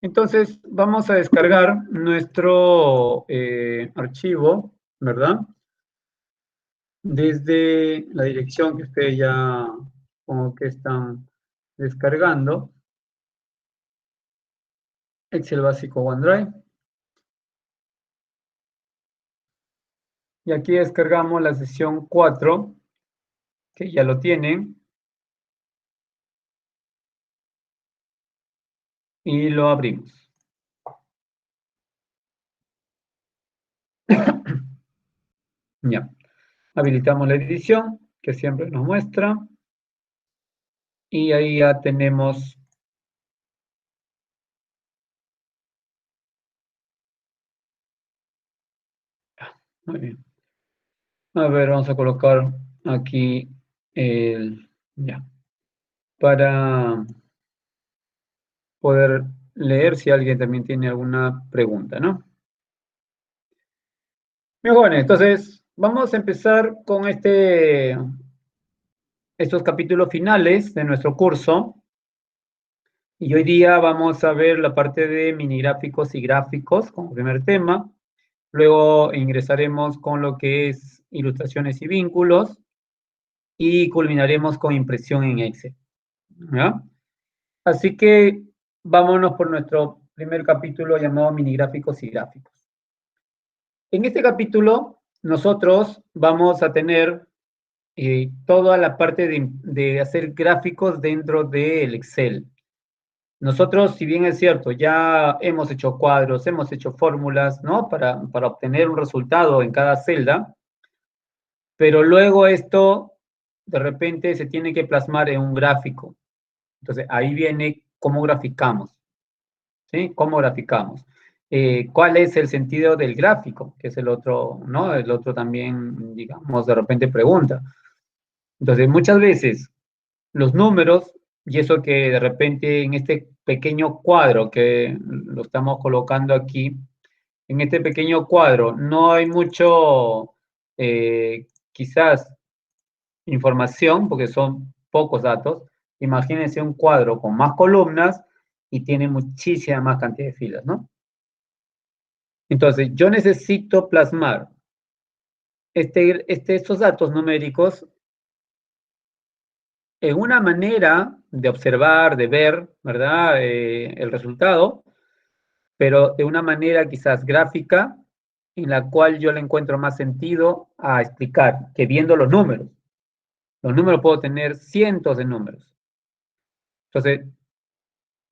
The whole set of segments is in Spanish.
Entonces, vamos a descargar nuestro archivo, ¿verdad? Desde la dirección que ustedes ya como que están descargando. Excel básico OneDrive. Y aquí descargamos la sesión 4, que ya lo tienen. Y lo abrimos. Ya. Habilitamos la edición, que siempre nos muestra. Y ahí ya tenemos muy bien. A ver, vamos a colocar aquí el ya para poder leer si alguien también tiene alguna pregunta, ¿no? Muy bueno, entonces vamos a empezar con estos capítulos finales de nuestro curso. Y hoy día vamos a ver la parte de mini gráficos y gráficos como primer tema. Luego ingresaremos con lo que es ilustraciones y vínculos y culminaremos con impresión en Excel. ¿Ya? Así que vámonos por nuestro primer capítulo llamado mini gráficos y gráficos. En este capítulo nosotros vamos a tener toda la parte de hacer gráficos dentro del Excel. Nosotros, si bien es cierto, ya hemos hecho cuadros, hemos hecho fórmulas, ¿no? Para obtener un resultado en cada celda, pero luego esto de repente se tiene que plasmar en un gráfico. Entonces, ahí viene cómo graficamos, ¿sí? ¿Cómo graficamos? ¿Cuál es el sentido del gráfico? Que es el otro, ¿no? El otro también, digamos, de repente pregunta. Entonces, muchas veces los números, y eso que de repente en este pequeño cuadro que lo estamos colocando aquí, en este pequeño cuadro no hay mucho, quizás, información, porque son pocos datos. Imagínense un cuadro con más columnas y tiene muchísima más cantidad de filas, ¿no? Entonces, yo necesito plasmar estos datos numéricos en una manera de observar, de ver, ¿verdad? El resultado, pero de una manera quizás gráfica en la cual yo le encuentro más sentido a explicar que viendo los números. Los números puedo tener cientos de números. Entonces,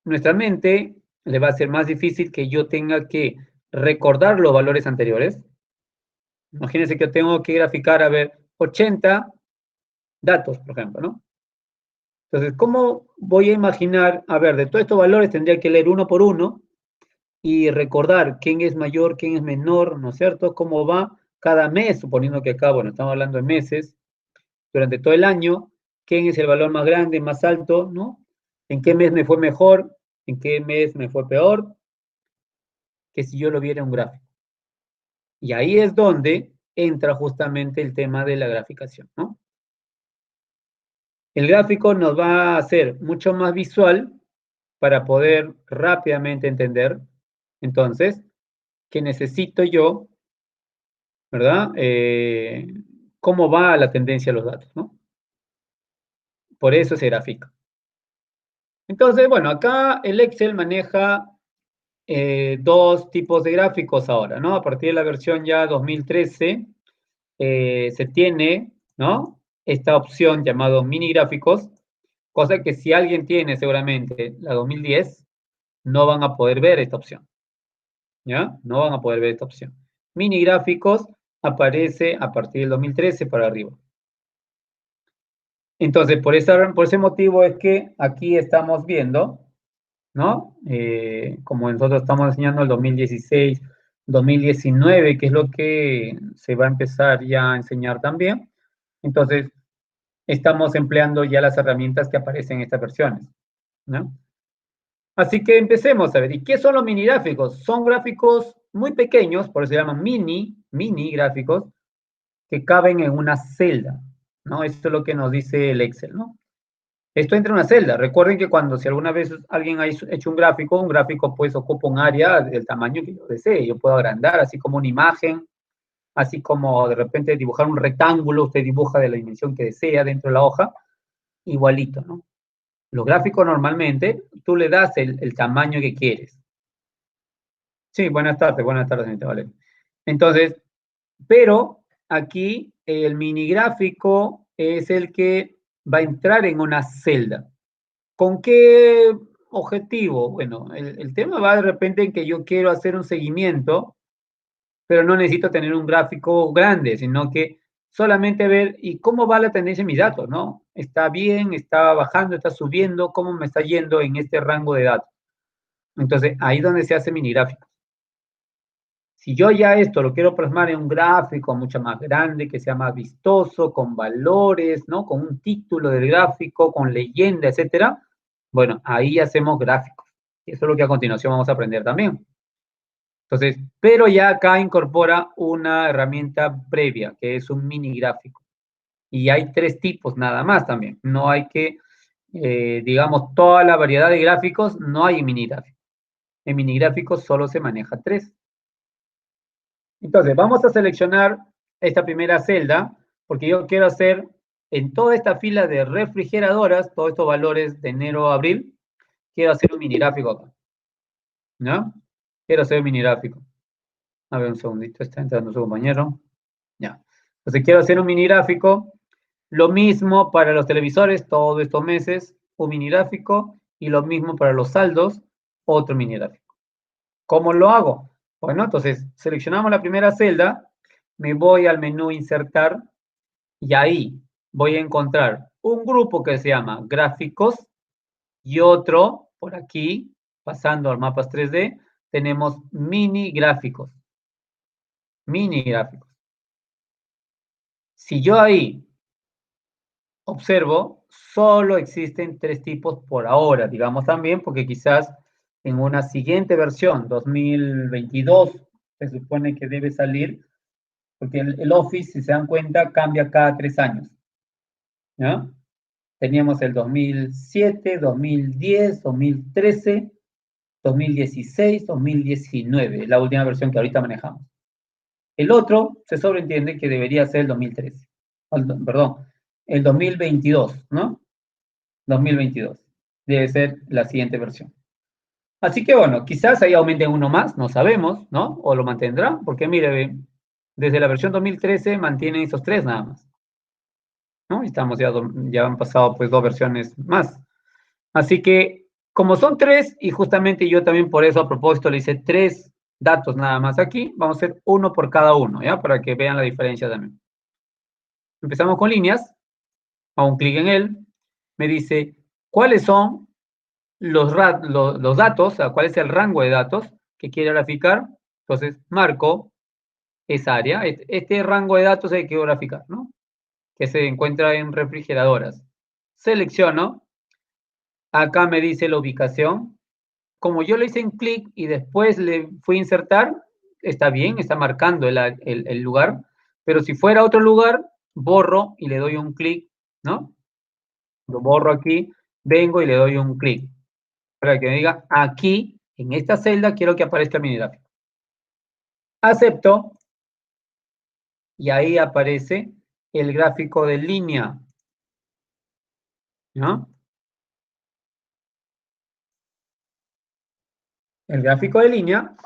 nuestra mente le va a ser más difícil que yo tenga que recordar los valores anteriores. Imagínense que yo tengo que graficar, a ver, 80 datos, por ejemplo, ¿no? Entonces, ¿cómo voy a imaginar, a ver, de todos estos valores tendría que leer uno por uno y recordar quién es mayor, quién es menor, ¿no es cierto? ¿Cómo va cada mes, suponiendo que acá, bueno, estamos hablando de meses, durante todo el año, quién es el valor más grande, más alto, ¿no? ¿En qué mes me fue mejor? ¿En qué mes me fue peor? Que si yo lo viera en un gráfico. Y ahí es donde entra justamente el tema de la graficación, ¿no? El gráfico nos va a hacer mucho más visual para poder rápidamente entender, entonces, qué necesito yo, ¿verdad? Cómo va la tendencia de los datos, ¿no? Por eso se grafica. Entonces, bueno, acá el Excel maneja dos tipos de gráficos ahora, ¿no? A partir de la versión ya 2013, se tiene, ¿no? Esta opción llamado mini gráficos, cosa que si alguien tiene seguramente la 2010, no van a poder ver esta opción, ¿ya? No van a poder ver esta opción. Mini gráficos aparece a partir del 2013 para arriba. Entonces, por ese motivo es que aquí estamos viendo, ¿no? Como nosotros estamos enseñando el 2016, 2019, que es lo que se va a empezar ya a enseñar también. Entonces, estamos empleando ya las herramientas que aparecen en estas versiones, ¿no? Así que empecemos a ver, ¿y qué son los mini gráficos? Son gráficos muy pequeños, por eso se llaman mini gráficos, que caben en una celda, ¿no? Esto es lo que nos dice el Excel, ¿no? Esto entra en una celda. Recuerden que cuando, si alguna vez alguien ha hecho un gráfico pues ocupa un área del tamaño que yo desee. Yo puedo agrandar, así como una imagen, así como de repente dibujar un rectángulo, usted dibuja de la dimensión que desea dentro de la hoja, igualito, ¿no? Los gráficos normalmente, tú le das el tamaño que quieres. Sí, buenas tardes, señorita Valeria. Entonces, pero aquí el mini gráfico es el que va a entrar en una celda. ¿Con qué objetivo? Bueno, el tema va de repente en que yo quiero hacer un seguimiento, pero no necesito tener un gráfico grande, sino que solamente ver y cómo va la tendencia en mis datos, ¿no? ¿Está bien? ¿Está bajando? ¿Está subiendo? ¿Cómo me está yendo en este rango de datos? Entonces, ahí es donde se hace mini gráfico. Si yo ya esto lo quiero plasmar en un gráfico mucho más grande, que sea más vistoso, con valores, ¿no? Con un título del gráfico, con leyenda, etcétera, bueno, ahí hacemos gráficos. Y eso es lo que a continuación vamos a aprender también. Entonces, pero ya acá incorpora una herramienta previa, que es un mini gráfico. Y hay 3 tipos nada más también. No hay que, digamos, toda la variedad de gráficos, no hay en mini gráfico. En mini gráficos solo se maneja 3. Entonces, vamos a seleccionar esta primera celda, porque yo quiero hacer en toda esta fila de refrigeradoras, todos estos valores de enero a abril, quiero hacer un mini gráfico acá. ¿No? Quiero hacer un mini gráfico. A ver, un segundito, está entrando su compañero. Ya. Entonces, quiero hacer un mini gráfico. Lo mismo para los televisores, todos estos meses, un mini gráfico. Y lo mismo para los saldos, otro mini gráfico. ¿Cómo lo hago? Bueno, entonces seleccionamos la primera celda, me voy al menú insertar y ahí voy a encontrar un grupo que se llama gráficos y otro por aquí, pasando al mapas 3D, tenemos mini gráficos. Mini gráficos. Si yo ahí observo, solo existen 3 tipos por ahora, digamos también, porque quizás en una siguiente versión, 2022, se supone que debe salir, porque el Office, si se dan cuenta, cambia cada 3 años. ¿Ya? Teníamos el 2007, 2010, 2013, 2016, 2019, la última versión que ahorita manejamos. El otro se sobreentiende que debería ser el 2013. Perdón, el 2022, ¿no? 2022. Debe ser la siguiente versión. Así que bueno, quizás ahí aumenten uno más, no sabemos, ¿no? O lo mantendrá, porque mire, desde la versión 2013 mantienen esos 3 nada más. ¿No? Estamos ya han pasado pues 2 versiones más. Así que como son 3 y justamente yo también por eso a propósito le hice 3 datos nada más aquí, vamos a hacer uno por cada uno, ¿ya? Para que vean la diferencia también. Empezamos con líneas, hago un clic en él, me dice cuáles son los datos, o sea, cuál es el rango de datos que quiere graficar. Entonces marco esa área, este rango de datos hay que graficar, ¿no? Que se encuentra en refrigeradoras. Selecciono, acá me dice la ubicación. Como yo le hice un clic y después le fui a insertar, está bien, está marcando el lugar, pero si fuera otro lugar, borro y le doy un clic, ¿no? Lo borro aquí, vengo y le doy un clic para que me diga aquí, en esta celda, quiero que aparezca mi gráfico. Acepto y ahí aparece el gráfico de línea, ¿no? El gráfico de línea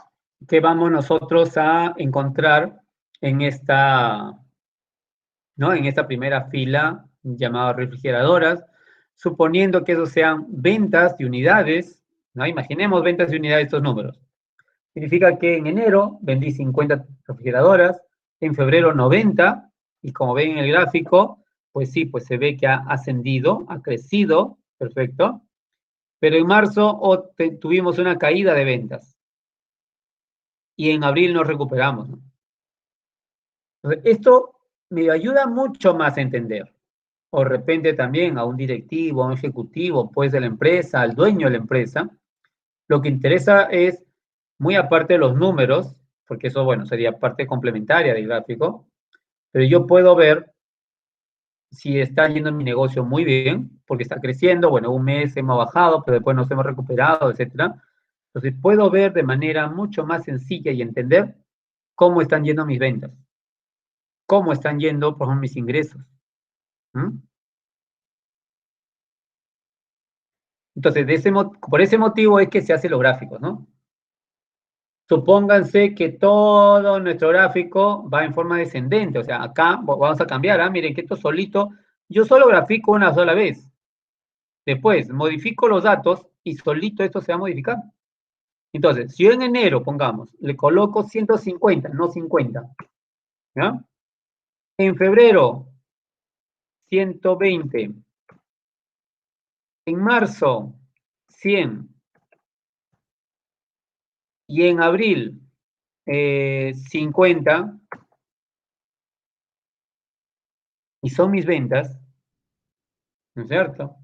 que vamos nosotros a encontrar en esta, ¿no? En esta primera fila llamada refrigeradoras, suponiendo que esos sean ventas de unidades, ¿no? Imaginemos ventas de unidades estos números. Significa que en enero vendí 50 refrigeradoras, en febrero 90, y como ven en el gráfico, pues sí, pues se ve que ha ascendido, ha crecido, perfecto, pero en marzo tuvimos una caída de ventas y en abril nos recuperamos, ¿no? Entonces, esto me ayuda mucho más a entender, o de repente también a un directivo, a un ejecutivo, pues de la empresa, al dueño de la empresa, lo que interesa es, muy aparte de los números, porque eso, bueno, sería parte complementaria del gráfico, pero yo puedo ver si está yendo mi negocio muy bien, porque está creciendo, bueno, un mes hemos bajado, pero después nos hemos recuperado, etcétera. Entonces puedo ver de manera mucho más sencilla y entender cómo están yendo mis ventas, cómo están yendo, por ejemplo, mis ingresos. ¿Mm? Entonces, por ese motivo es que se hacen los gráficos, ¿no? Supónganse que todo nuestro gráfico va en forma descendente, o sea, acá vamos a cambiar, miren que esto solito, yo solo grafico una sola vez, después modifico los datos y solito esto se va a modificar. Entonces, si yo en enero, pongamos, le coloco 150, no 50, ¿ya? En febrero, 120, en marzo, 100, y en abril, 50, y son mis ventas, ¿no es cierto?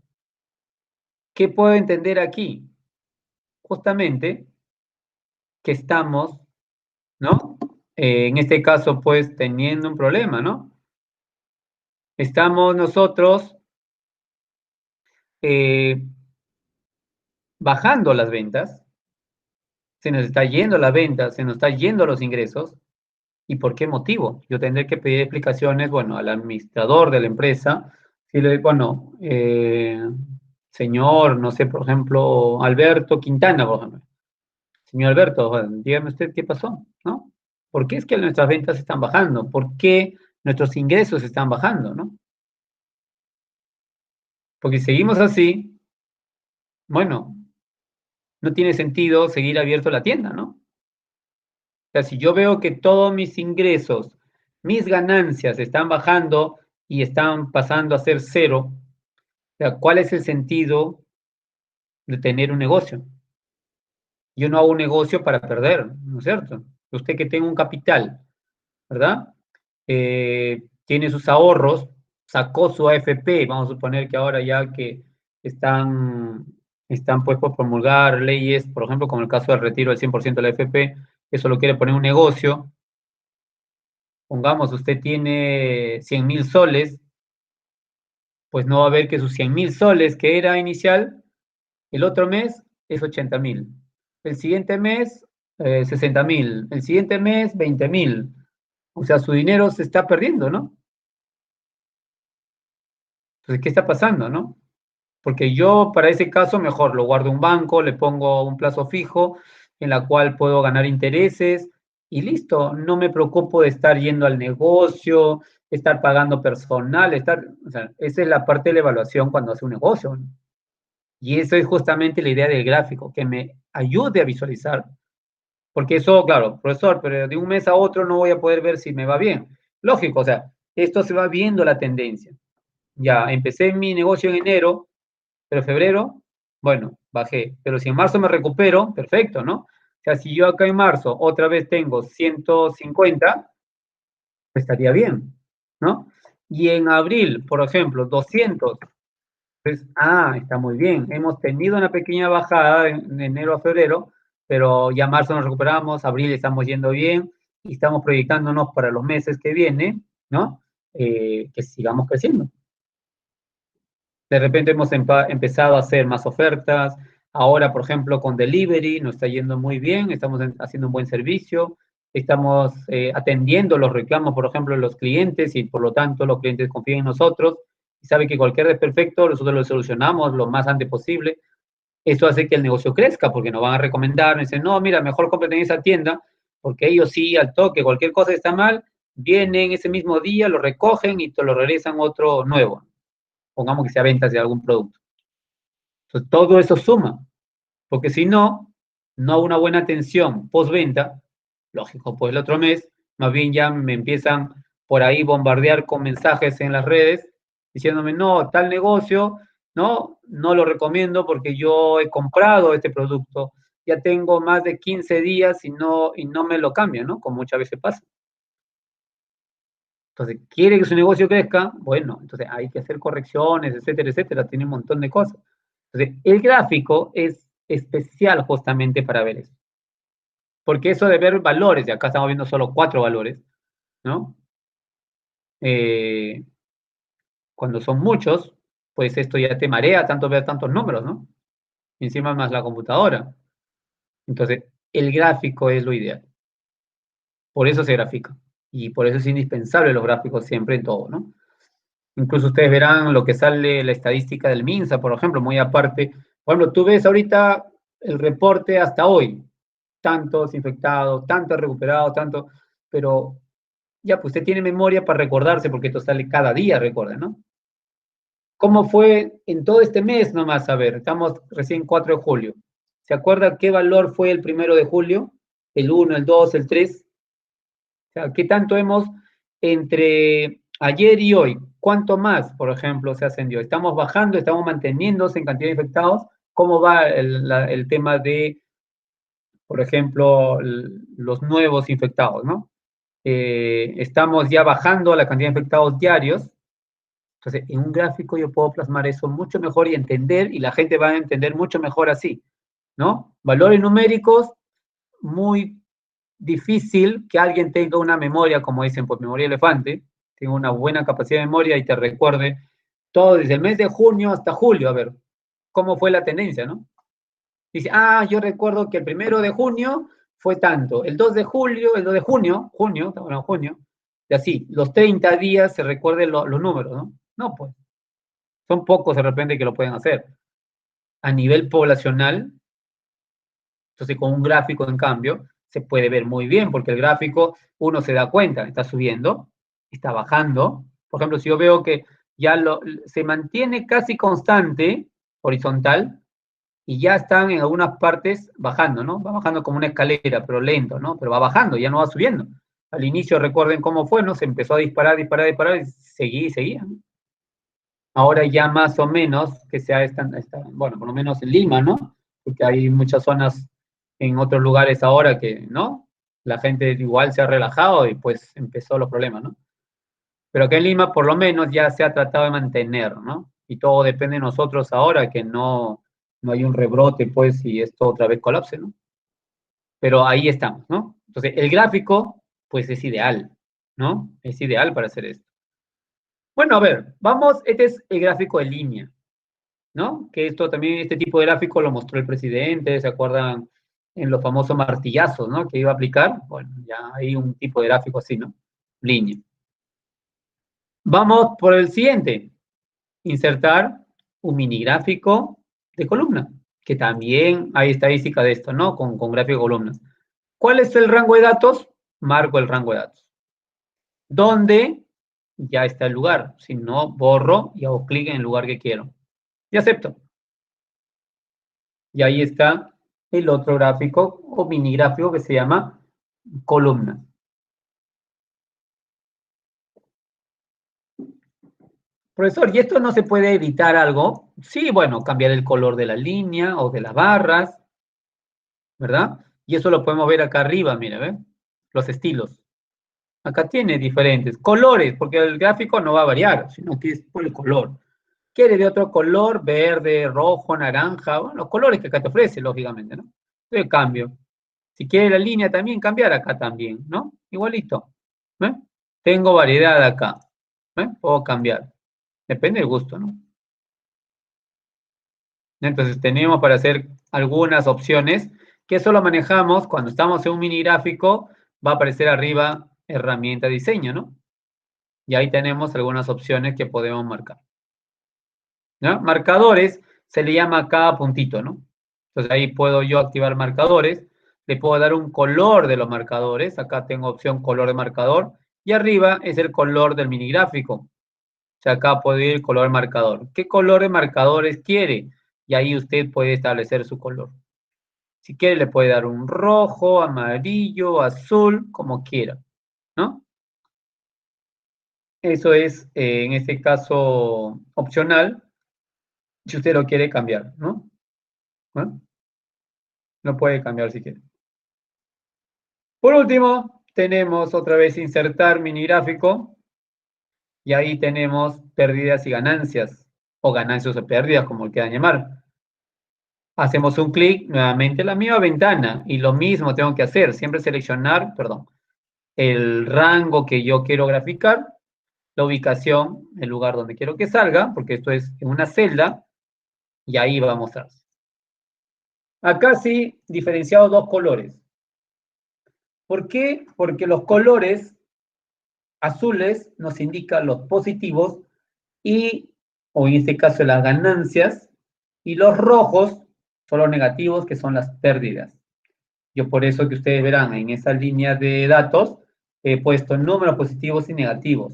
¿Qué puedo entender aquí? Justamente que estamos, ¿no? En este caso, pues, teniendo un problema, ¿no? Estamos nosotros eh, bajando las ventas, se nos está yendo la venta, se nos está yendo los ingresos, ¿y por qué motivo? Yo tendré que pedir explicaciones, bueno, al administrador de la empresa, si le, bueno, señor, no sé, por ejemplo, Alberto Quintana, por ejemplo. Señor Alberto, dígame usted qué pasó, ¿no? ¿Por qué es que nuestras ventas están bajando? ¿Por qué nuestros ingresos están bajando, ¿no? Porque si seguimos así, bueno, no tiene sentido seguir abierto la tienda, ¿no? O sea, si yo veo que todos mis ingresos, mis ganancias están bajando y están pasando a ser cero, o sea, ¿cuál es el sentido de tener un negocio? Yo no hago un negocio para perder, ¿no es cierto? Usted que tenga un capital, ¿verdad? Tiene sus ahorros, sacó su AFP, vamos a suponer que ahora ya que están, están pues por promulgar leyes, por ejemplo, como el caso del retiro del 100% de la AFP, eso lo quiere poner un negocio, pongamos, usted tiene 100.000 soles, pues no va a ver que sus 100.000 soles que era inicial, el otro mes es 80.000, el siguiente mes 60.000, el siguiente mes 20.000, o sea, su dinero se está perdiendo, ¿no? Entonces, ¿qué está pasando, no? Porque yo para ese caso mejor lo guardo en un banco, le pongo un plazo fijo en la cual puedo ganar intereses y listo, no me preocupo de estar yendo al negocio, estar pagando personal, o sea, esa es la parte de la evaluación cuando hace un negocio, ¿no? Y eso es justamente la idea del gráfico, que me ayude a visualizar, porque eso, claro, profesor, pero de un mes a otro no voy a poder ver si me va bien. Lógico, o sea, esto se va viendo la tendencia. Ya, empecé mi negocio en enero, pero febrero, bueno, bajé. Pero si en marzo me recupero, perfecto, ¿no? O sea, si yo acá en marzo otra vez tengo 150, pues estaría bien, ¿no? Y en abril, por ejemplo, 200, pues, está muy bien. Hemos tenido una pequeña bajada en enero a febrero, pero ya marzo nos recuperamos, abril estamos yendo bien y estamos proyectándonos para los meses que vienen, ¿no? Que sigamos creciendo. De repente hemos empezado a hacer más ofertas. Ahora, por ejemplo, con delivery nos está yendo muy bien, estamos haciendo un buen servicio, estamos atendiendo los reclamos, por ejemplo, de los clientes y por lo tanto los clientes confían en nosotros y saben que cualquier desperfecto nosotros lo solucionamos lo más antes posible. Eso hace que el negocio crezca porque nos van a recomendar, nos dicen, no, mira, mejor cómprate en esa tienda porque ellos sí, al toque, cualquier cosa que está mal, vienen ese mismo día, lo recogen y te lo regresan otro nuevo, pongamos que sea ventas de algún producto. Entonces, todo eso suma, porque si no, no hago una buena atención postventa, lógico, pues el otro mes, más bien ya me empiezan por ahí bombardear con mensajes en las redes diciéndome, no, tal negocio, no lo recomiendo porque yo he comprado este producto, ya tengo más de 15 días y no me lo cambian, ¿no? Como muchas veces pasa. Entonces, ¿quiere que su negocio crezca? Bueno, entonces hay que hacer correcciones, etcétera, etcétera, tiene un montón de cosas. Entonces, el gráfico es especial justamente para ver eso. Porque eso de ver valores, y acá estamos viendo solo 4 valores, ¿no? Eh, Cuando son muchos, pues esto ya te marea tanto ver tantos números, ¿no? Encima más la computadora. Entonces, el gráfico es lo ideal. Por eso se grafica. Y por eso es indispensable los gráficos siempre en todo, ¿no? Incluso ustedes verán lo que sale la estadística del MINSA, por ejemplo, muy aparte. Por ejemplo, tú ves ahorita el reporte hasta hoy. Tantos infectados, tantos recuperados, tanto, pero ya, pues usted tiene memoria para recordarse, porque esto sale cada día, recuerden, ¿no? ¿Cómo fue en todo este mes nomás? A ver, estamos recién 4 de julio. ¿Se acuerda qué valor fue el 1 de julio? ¿El 1, el 2, el 3? O sea, ¿qué tanto hemos entre ayer y hoy? ¿Cuánto más, por ejemplo, se ascendió? ¿Estamos bajando, estamos manteniéndose en cantidad de infectados? ¿Cómo va el tema de, por ejemplo, los nuevos infectados, ¿no? Estamos ya bajando la cantidad de infectados diarios. Entonces, en un gráfico yo puedo plasmar eso mucho mejor y entender, y la gente va a entender mucho mejor así, ¿no? Valores numéricos, muy difícil que alguien tenga una memoria, como dicen, por memoria elefante, tenga una buena capacidad de memoria y te recuerde todo desde el mes de junio hasta julio, a ver, cómo fue la tendencia, ¿no? Dice, yo recuerdo que el 1 de junio fue tanto, el 2 de julio, el 2 de junio, estamos en junio, y así, los 30 días se recuerden los números, ¿no? No, pues, son pocos de repente que lo pueden hacer. A nivel poblacional, entonces con un gráfico, en cambio, se puede ver muy bien, porque el gráfico uno se da cuenta, está subiendo, está bajando. Por ejemplo, si yo veo que ya se mantiene casi constante, horizontal, y ya están en algunas partes bajando, ¿no? Va bajando como una escalera, pero lento, ¿no? Pero va bajando, ya no va subiendo. Al inicio, recuerden cómo fue, ¿no? Se empezó a disparar, y seguía, ¿no? Ahora ya más o menos, que sea bueno, por lo menos en Lima, ¿no? Porque hay muchas zonas en otros lugares ahora que, ¿no? La gente igual se ha relajado y pues empezó los problemas, ¿no? Pero acá en Lima por lo menos ya se ha tratado de mantener, ¿no? Y todo depende de nosotros ahora, que no hay un rebrote, pues, y esto otra vez colapse, ¿no? Pero ahí estamos, ¿no? Entonces, el gráfico, pues, es ideal, ¿no? Es ideal para hacer esto. Bueno, a ver, vamos, este es el gráfico de línea, ¿no? Que esto también, este tipo de gráfico lo mostró el presidente, ¿se acuerdan? En los famosos martillazos, ¿no? Que iba a aplicar. Bueno, ya hay un tipo de gráfico así, ¿no? Línea. Vamos por el siguiente. Insertar un mini gráfico de columna, que también hay estadística de esto, ¿no? Con gráfico de columnas. ¿Cuál es el rango de datos? Marco el rango de datos. ¿Dónde? Ya está el lugar. Si no, borro y hago clic en el lugar que quiero. Y acepto. Y ahí está el otro gráfico o mini gráfico que se llama columna. Profesor, ¿y esto no se puede editar algo? Sí, bueno, cambiar el color de la línea o de las barras, ¿verdad? Y eso lo podemos ver acá arriba, mire, ¿ve? Los estilos. Acá tiene diferentes colores, porque el gráfico no va a variar, sino que es por el color. Quiere de otro color, verde, rojo, naranja, bueno, los colores que acá te ofrece, lógicamente, ¿no? Entonces cambio. Si quiere la línea también, cambiar acá también, ¿no? Igualito. ¿Ve? Tengo variedad acá. ¿Ve? Puedo cambiar. Depende del gusto, ¿no? Entonces tenemos para hacer algunas opciones que solo manejamos cuando estamos en un mini gráfico, va a aparecer arriba herramienta diseño, ¿no? Y ahí tenemos algunas opciones que podemos marcar. ¿No? Marcadores se le llama a cada puntito, ¿no? Entonces ahí puedo yo activar marcadores, le puedo dar un color de los marcadores, acá tengo opción color de marcador, y arriba es el color del mini gráfico. O sea, acá puedo ir el color de marcador. ¿Qué color de marcadores quiere? Y ahí usted puede establecer su color. Si quiere le puede dar un rojo, amarillo, azul, como quiera, ¿no? Eso es, en este caso, opcional, si usted lo quiere cambiar, ¿no? ¿No? Lo puede cambiar si quiere. Por último, tenemos otra vez insertar mini gráfico, y ahí tenemos pérdidas y ganancias, o ganancias o pérdidas, como quieran llamar. Hacemos un clic, nuevamente la misma ventana, y lo mismo tengo que hacer, siempre seleccionar, perdón, el rango que yo quiero graficar, la ubicación, el lugar donde quiero que salga, porque esto es en una celda, y ahí va a mostrar. Acá sí, diferenciado dos colores. ¿Por qué? Porque los colores azules nos indican los positivos y, o en este caso, las ganancias, y los rojos son los negativos, que son las pérdidas. Yo por eso que ustedes verán en esa línea de datos, he puesto números positivos y negativos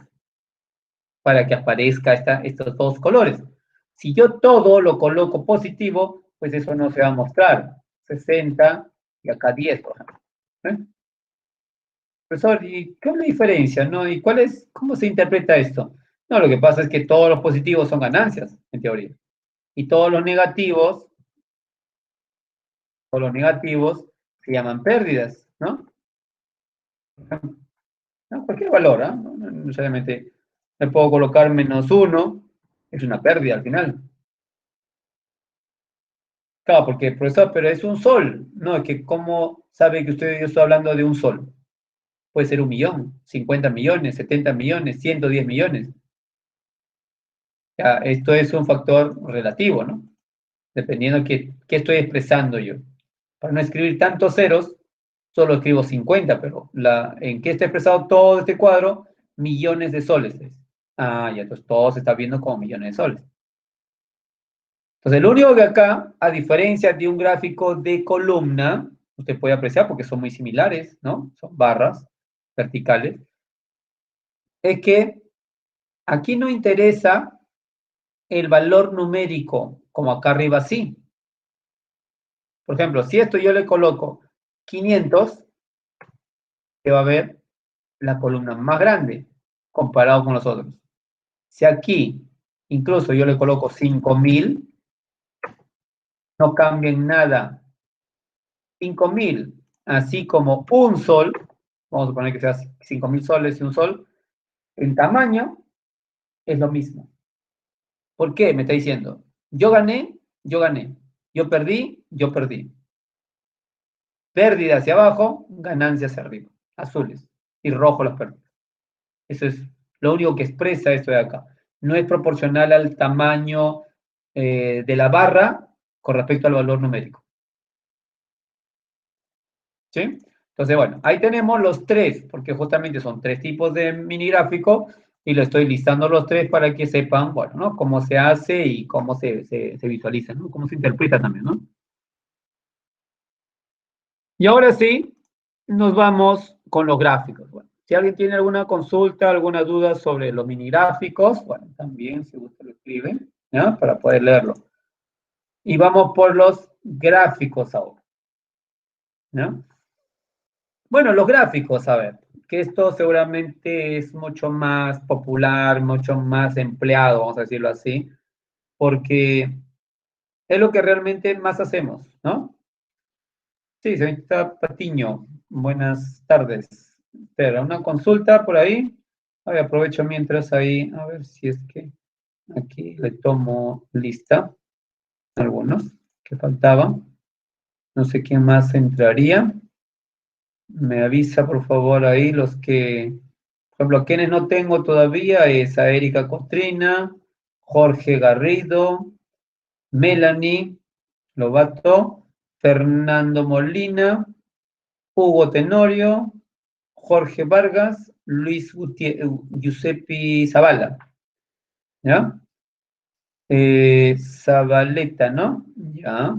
para que aparezca estos dos colores. Si yo todo lo coloco positivo, pues eso no se va a mostrar. 60 y acá 10, por ejemplo. ¿Eh? Profesor, ¿y qué es la diferencia, no? ¿Y cómo se interpreta esto? No, lo que pasa es que todos los positivos son ganancias, en teoría. Y todos los negativos se llaman pérdidas, ¿no? ¿No? Cualquier valor, ¿eh? No necesariamente le puedo colocar -1, es una pérdida al final. Claro, porque, profesor, pero es un sol. No, es que ¿cómo sabe que yo estoy hablando de un sol? Puede ser 1.000.000, 50 millones, 70 millones, 110 millones. Ya, esto es un factor relativo, ¿no? Dependiendo de qué estoy expresando yo. Para no escribir tantos ceros, solo escribo 50, pero en qué está expresado todo este cuadro, millones de soles. Ah, ya, entonces todo se está viendo como millones de soles. Entonces, lo único que acá, a diferencia de un gráfico de columna, usted puede apreciar porque son muy similares, ¿no? Son barras verticales, es que aquí no interesa el valor numérico, como acá arriba sí. Por ejemplo, si esto yo le coloco 500, que va a ver la columna más grande comparado con los otros. Si aquí incluso yo le coloco 5.000, no cambia en nada. 5.000, así como un sol, vamos a suponer que sea 5.000 soles y un sol, en tamaño es lo mismo. ¿Por qué? Me está diciendo, yo gané, yo gané. Yo perdí, yo perdí. Pérdida hacia abajo, ganancia hacia arriba. Azules. Y rojo las pérdidas. Eso es lo único que expresa esto de acá. No es proporcional al tamaño de la barra con respecto al valor numérico. ¿Sí? Entonces, bueno, ahí tenemos los tres, porque justamente son tres tipos de mini gráfico y lo estoy listando los tres para que sepan, bueno, ¿no? Cómo se hace y cómo se visualiza, ¿no? Cómo se interpreta también, ¿no? Y ahora sí, nos vamos con los gráficos. Bueno, si alguien tiene alguna consulta, alguna duda sobre los mini gráficos, bueno, también si gusta lo escriben, ¿ya? Para poder leerlo. Y vamos por los gráficos ahora, ¿no? Bueno, los gráficos, a ver, que esto seguramente es mucho más popular, mucho más empleado, vamos a decirlo así, porque es lo que realmente más hacemos, ¿no? Sí, señorita Patiño, buenas tardes. Espera, una consulta por ahí. A ver, aprovecho mientras ahí, a ver si es que aquí le tomo lista algunos que faltaban. No sé quién más entraría. Me avisa, por favor, ahí los que, por ejemplo, quienes no tengo todavía es a Erika Costrina, Jorge Garrido, Melanie Lobato, Fernando Molina, Hugo Tenorio, Jorge Vargas, Giuseppe Zavala, ¿ya? Zabaleta, ¿no? Ya.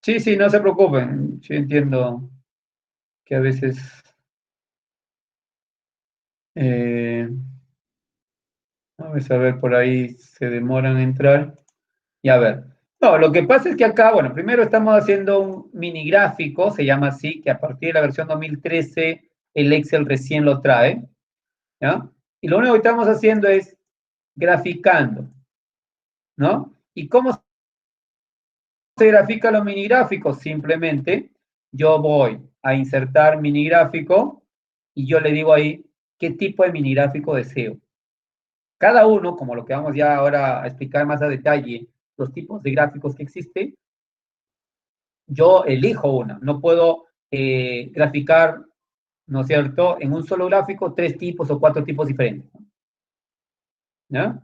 Sí, sí, no se preocupen. Yo entiendo que a veces eh, vamos a ver, por ahí se demoran en entrar. Y a ver. No, lo que pasa es que acá, bueno, primero estamos haciendo un mini gráfico, se llama así, que a partir de la versión 2013 el Excel recién lo trae, ¿ya? Y lo único que estamos haciendo es graficando, ¿no? ¿Y cómo se grafica los mini gráficos? Simplemente yo voy a insertar mini gráfico y yo le digo ahí qué tipo de mini gráfico deseo. Cada uno, como lo que vamos ya ahora a explicar más a detalle, los tipos de gráficos que existen, yo elijo una. No puedo graficar, ¿no es cierto?, en un solo gráfico, 3 tipos o 4 tipos diferentes. ¿ya?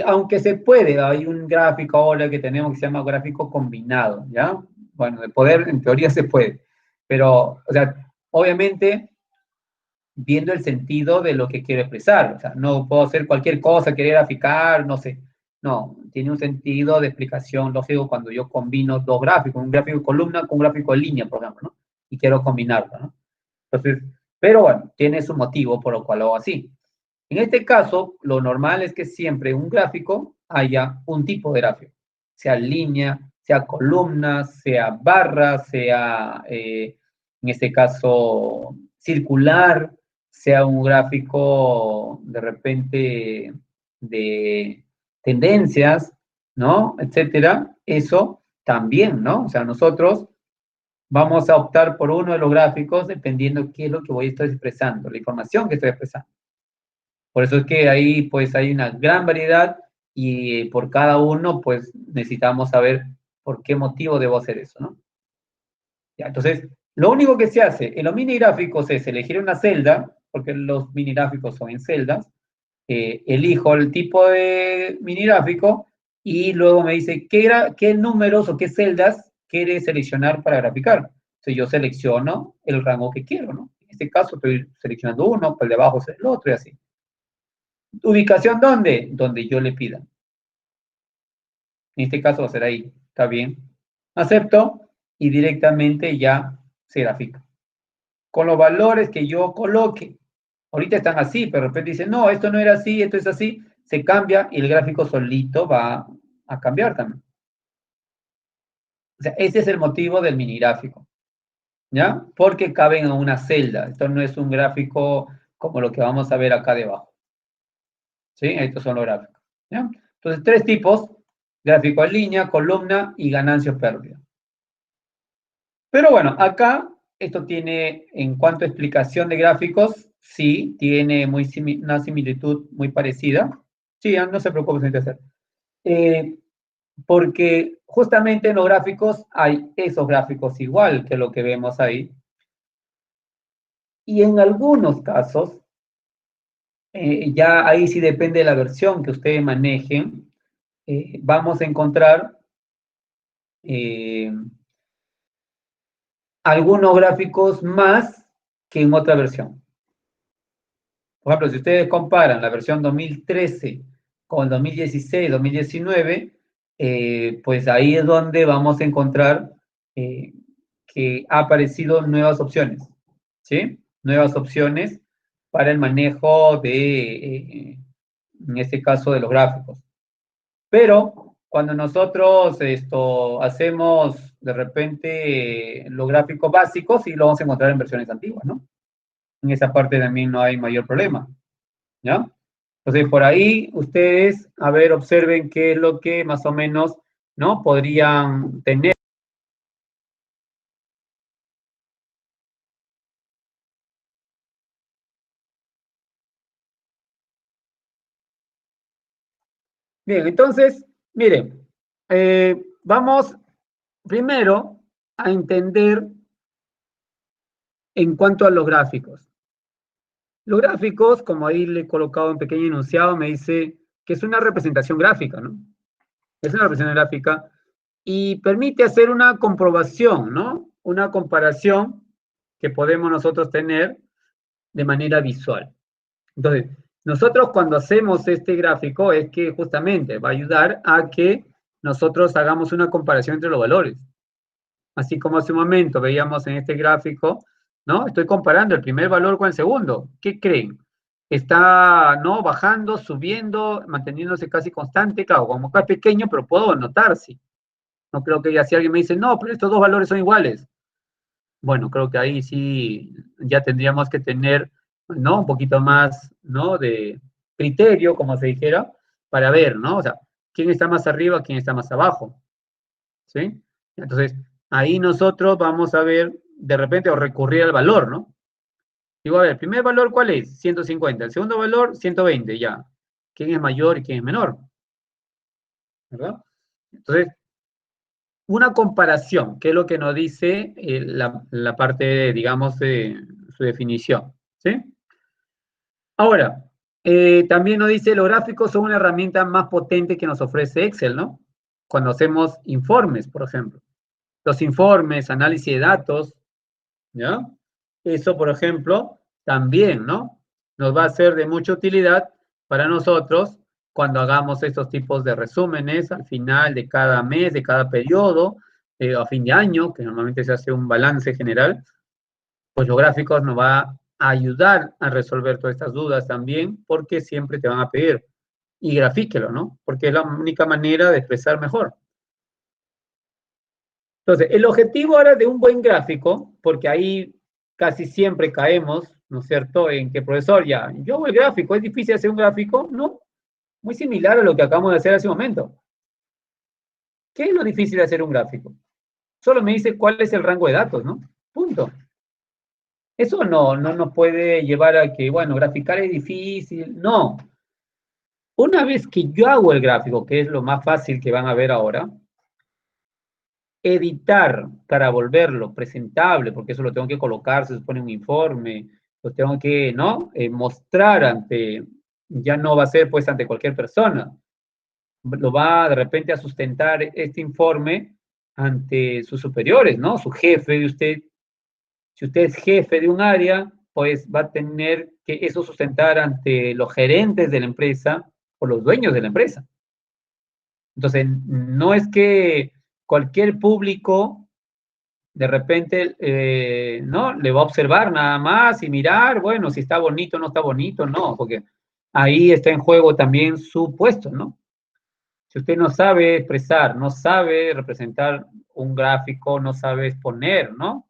Aunque se puede, hay un gráfico ahora que tenemos que se llama gráfico combinado, ¿ya? Bueno, de poder, en teoría se puede, pero, o sea, obviamente, viendo el sentido de lo que quiero expresar, o sea, no puedo hacer cualquier cosa, querer graficar, no sé, no, tiene un sentido de explicación lógico cuando yo combino dos gráficos, un gráfico de columna con un gráfico de línea, por ejemplo, ¿no? Y quiero combinarlo, ¿no? Entonces, pero bueno, tiene su motivo por lo cual lo hago así. En este caso, lo normal es que siempre en un gráfico haya un tipo de gráfico, sea línea, sea columna, sea barra, sea, en este caso, circular, sea un gráfico de repente de tendencias, ¿no? Etcétera. Eso también, ¿no? O sea, nosotros vamos a optar por uno de los gráficos dependiendo qué es lo que voy a estar expresando, la información que estoy expresando. Por eso es que ahí pues hay una gran variedad y por cada uno pues necesitamos saber por qué motivo debo hacer eso, ¿no? Ya, entonces, lo único que se hace en los mini gráficos es elegir una celda, porque los mini gráficos son en celdas, elijo el tipo de mini gráfico y luego me dice qué números o qué celdas quiere seleccionar para graficar. Entonces yo selecciono el rango que quiero, ¿no? En este caso estoy seleccionando uno, por debajo es el otro y así. ¿Ubicación dónde? Donde yo le pida. En este caso va a ser ahí. ¿Está bien? Acepto y directamente ya se grafica. Con los valores que yo coloque. Ahorita están así, pero de repente dicen, no, esto no era así, esto es así. Se cambia y el gráfico solito va a cambiar también. O sea, ese es el motivo del mini gráfico. ¿Ya? Porque caben en una celda. Esto no es un gráfico como lo que vamos a ver acá debajo. ¿Sí? Estos son los gráficos. ¿Ya? Entonces, tres tipos: gráfico en línea, columna y ganancia o pérdida. Pero bueno, acá esto tiene, en cuanto a explicación de gráficos, sí, tiene una similitud muy parecida. Sí, no se preocupe, señor César. Porque justamente en los gráficos hay esos gráficos igual que lo que vemos ahí. Y en algunos casos, ya ahí sí depende de la versión que ustedes manejen, vamos a encontrar eh, algunos gráficos más que en otra versión. Por ejemplo, si ustedes comparan la versión 2013 con 2016, 2019, pues ahí es donde vamos a encontrar que ha aparecido nuevas opciones, ¿sí? Nuevas opciones para el manejo en este caso, de los gráficos. Pero cuando nosotros hacemos de repente los gráficos básicos, sí lo vamos a encontrar en versiones antiguas, ¿no? En esa parte también no hay mayor problema, ¿ya? Entonces, por ahí ustedes, a ver, observen qué es lo que más o menos, ¿no? Podrían tener. Bien, entonces, miren, vamos primero a entender en cuanto a los gráficos. Los gráficos, como ahí le he colocado en pequeño enunciado, me dice que es una representación gráfica, ¿no? Es una representación gráfica y permite hacer una comprobación, ¿no? Una comparación que podemos nosotros tener de manera visual. Entonces, nosotros cuando hacemos este gráfico es que justamente va a ayudar a que nosotros hagamos una comparación entre los valores. Así como hace un momento veíamos en este gráfico, ¿no? Estoy comparando el primer valor con el segundo. ¿Qué creen? Está, ¿no? Bajando, subiendo, manteniéndose casi constante. Claro, como acá es pequeño, pero puedo notar, sí. No creo que ya si alguien me dice, no, pero estos dos valores son iguales. Bueno, creo que ahí sí ya tendríamos que tener, ¿no? Un poquito más, ¿no? De criterio, como se dijera, para ver, ¿no? O sea, quién está más arriba, quién está más abajo, ¿sí? Entonces, ahí nosotros vamos a ver, de repente, o recurrir al valor, ¿no? Digo, a ver, el primer valor, ¿cuál es? 150. El segundo valor, 120, ya. ¿Quién es mayor y quién es menor? ¿Verdad? Entonces, una comparación, que es lo que nos dice la parte, digamos, de su definición, ¿sí? Ahora, También nos dice, los gráficos son una herramienta más potente que nos ofrece Excel, ¿no? Cuando hacemos informes, por ejemplo. Los informes, análisis de datos, ¿ya? Eso, por ejemplo, también, ¿no? Nos va a ser de mucha utilidad para nosotros cuando hagamos estos tipos de resúmenes al final de cada mes, de cada periodo, a fin de año, que normalmente se hace un balance general, pues los gráficos nos va a ayudar a resolver todas estas dudas también, porque siempre te van a pedir, y grafíquelo, ¿no? Porque es la única manera de expresar mejor. Entonces, el objetivo ahora de un buen gráfico, porque ahí casi siempre caemos, ¿no es cierto?, en que, profesor, ya, yo hago el gráfico, ¿es difícil hacer un gráfico? No, muy similar a lo que acabamos de hacer hace un momento. ¿Qué es lo difícil de hacer un gráfico? Solo me dice cuál es el rango de datos, ¿no? Punto. Eso no nos puede llevar a que, bueno, graficar es difícil. No. Una vez que yo hago el gráfico, que es lo más fácil que van a ver ahora, editar para volverlo presentable, porque eso lo tengo que colocar, se supone un informe, lo tengo que, ¿no? Mostrar ante, ya no va a ser pues ante cualquier persona, lo va de repente a sustentar este informe ante sus superiores, ¿no? Su jefe de usted, si usted es jefe de un área, pues va a tener que eso sustentar ante los gerentes de la empresa o los dueños de la empresa. Entonces, no es que cualquier público de repente, ¿no? Le va a observar nada más y mirar, bueno, si está bonito o no está bonito, no, porque ahí está en juego también su puesto, ¿no? Si usted no sabe expresar, no sabe representar un gráfico, no sabe exponer, ¿no?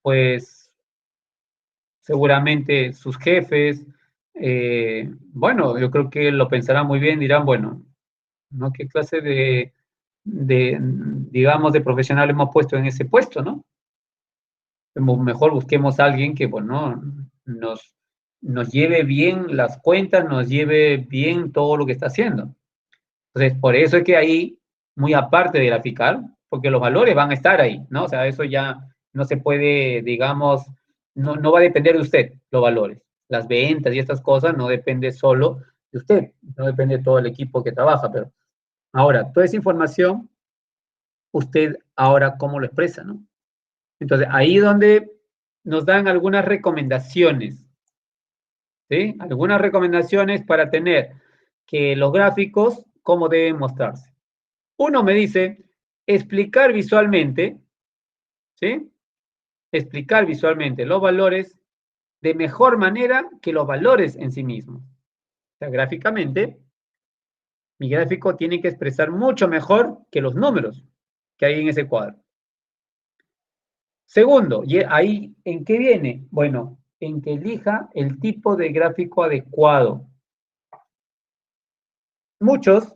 Pues seguramente sus jefes, bueno, yo creo que lo pensarán muy bien, dirán, bueno, ¿no? ¿Qué clase digamos, de profesional hemos puesto en ese puesto, ¿no? Mejor busquemos a alguien que, bueno, nos lleve bien las cuentas, nos lleve bien todo lo que está haciendo. Entonces, por eso es que ahí, muy aparte de graficar, porque los valores van a estar ahí, ¿no? O sea, eso ya no se puede, digamos, no va a depender de usted, los valores. Las ventas y estas cosas no depende solo de usted, no depende de todo el equipo que trabaja, pero ahora, toda esa información, usted ahora cómo lo expresa, ¿no? Entonces, ahí donde nos dan algunas recomendaciones, ¿sí? Algunas recomendaciones para tener que los gráficos, cómo deben mostrarse. Uno me dice, explicar visualmente, ¿sí? Explicar visualmente los valores de mejor manera que los valores en sí mismos. O sea, gráficamente, mi gráfico tiene que expresar mucho mejor que los números que hay en ese cuadro. Segundo, ¿y ahí en qué viene? Bueno, en que elija el tipo de gráfico adecuado. Muchos,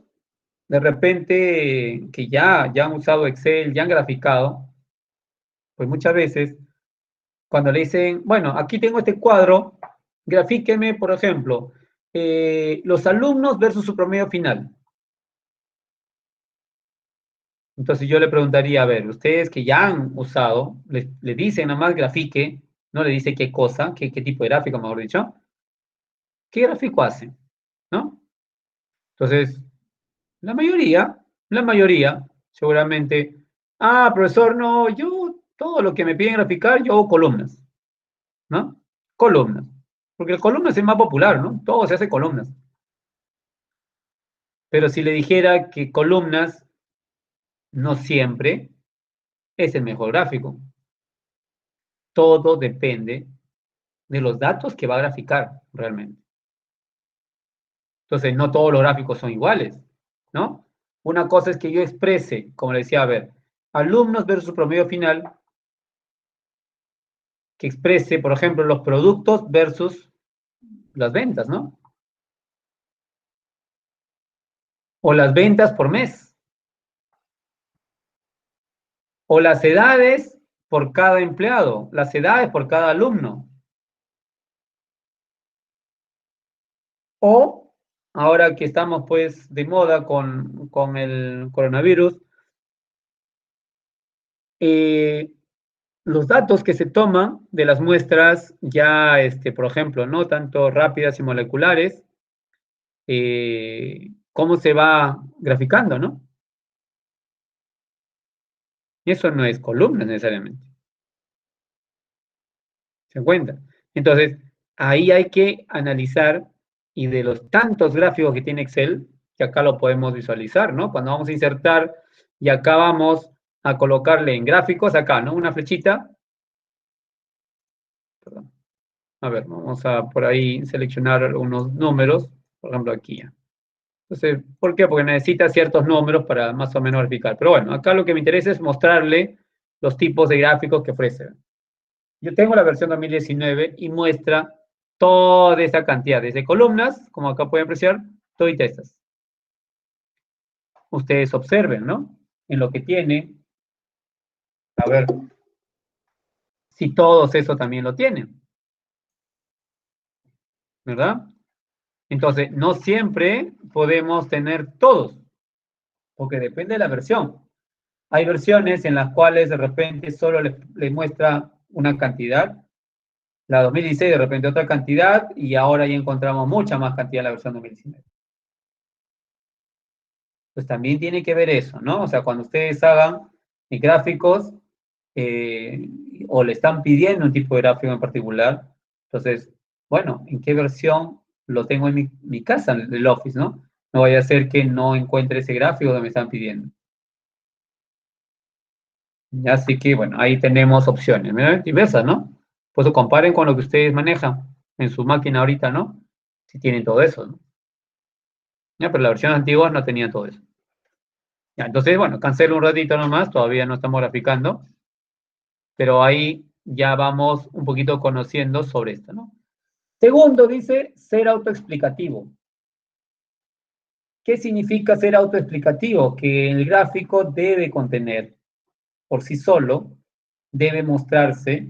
de repente, que ya han usado Excel, ya han graficado, pues muchas veces, cuando le dicen, bueno, aquí tengo este cuadro, grafíqueme, por ejemplo, los alumnos versus su promedio final. Entonces yo le preguntaría, a ver, ustedes que ya han usado, le dicen nada más grafique, no le dice qué cosa, qué tipo de gráfico, mejor dicho, ¿qué gráfico hacen? ¿No? Entonces, la mayoría, seguramente, profesor, no, yo todo lo que me piden graficar, yo hago columnas, ¿no? Columnas. Porque el columna es el más popular, ¿no? Todo se hace columnas. Pero si le dijera que columnas no siempre es el mejor gráfico. Todo depende de los datos que va a graficar realmente. Entonces, no todos los gráficos son iguales, ¿no? Una cosa es que yo exprese, como le decía, a ver, alumnos versus promedio final, que exprese, por ejemplo, los productos versus las ventas, ¿no? O las ventas por mes, o las edades por cada empleado, las edades por cada alumno. O ahora que estamos pues de moda con el coronavirus, los datos que se toman de las muestras ya, por ejemplo, no tanto rápidas y moleculares, cómo se va graficando, ¿no? Y eso no es columnas necesariamente. ¿Se dan cuenta? Entonces, ahí hay que analizar y de los tantos gráficos que tiene Excel, que acá lo podemos visualizar, ¿no? Cuando vamos a insertar y acá vamos a colocarle en gráficos, acá, ¿no? Una flechita. Perdón. A ver, vamos a por ahí seleccionar algunos números, por ejemplo aquí ya. Entonces, ¿por qué? Porque necesita ciertos números para más o menos verificar. Pero bueno, acá lo que me interesa es mostrarle los tipos de gráficos que ofrece. Yo tengo la versión 2019 y muestra toda esa cantidad, desde columnas, como acá pueden apreciar, todas estas. Ustedes observen, ¿no? En lo que tiene, a ver si todos eso también lo tienen, ¿verdad? Entonces, no siempre podemos tener todos, porque depende de la versión. Hay versiones en las cuales de repente solo le muestra una cantidad, la 2016 de repente otra cantidad, y ahora ya encontramos mucha más cantidad en la versión 2019. Pues también tiene que ver eso, ¿no? O sea, cuando ustedes hagan gráficos eh, o le están pidiendo un tipo de gráfico en particular, entonces, bueno, ¿en qué versión lo tengo en mi casa, en el Office, ¿no? No vaya a ser que no encuentre ese gráfico que me están pidiendo. Así que, bueno, ahí tenemos opciones, ¿verdad? Diversas, ¿no? Pues comparen con lo que ustedes manejan en su máquina ahorita, ¿no? Si tienen todo eso, ¿no? Ya, pero la versión antigua no tenía todo eso. Ya, entonces, bueno, cancelo un ratito nomás, todavía no estamos graficando, pero ahí ya vamos un poquito conociendo sobre esto, ¿no? Segundo, dice ser autoexplicativo. ¿Qué significa ser autoexplicativo? Que el gráfico debe contener por sí solo, debe mostrarse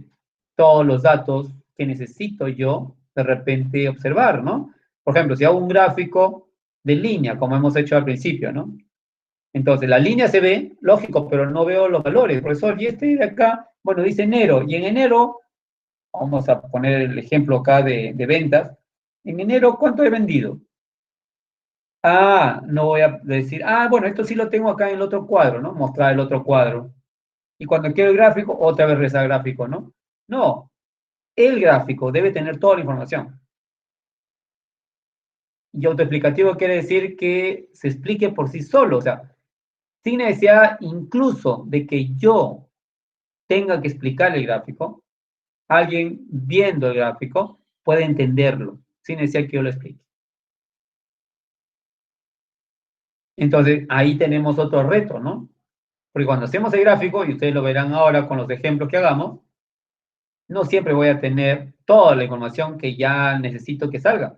todos los datos que necesito yo de repente observar, ¿no? Por ejemplo, si hago un gráfico de línea, como hemos hecho al principio, ¿no? Entonces, la línea se ve, lógico, pero no veo los valores. Profesor, y este de acá, bueno, dice enero, y en enero, vamos a poner el ejemplo acá de ventas, en enero, ¿cuánto he vendido? Ah, no voy a decir, ah, bueno, esto sí lo tengo acá en el otro cuadro, ¿no? Mostrar el otro cuadro. Y cuando quiero el gráfico, otra vez rezar gráfico, ¿no? No, el gráfico debe tener toda la información. Y autoexplicativo quiere decir que se explique por sí solo, o sea, sin necesidad incluso de que yo tenga que explicar el gráfico, alguien viendo el gráfico puede entenderlo, sin necesidad que yo lo explique. Entonces, ahí tenemos otro reto, ¿no? Porque cuando hacemos el gráfico, y ustedes lo verán ahora con los ejemplos que hagamos, no siempre voy a tener toda la información que ya necesito que salga.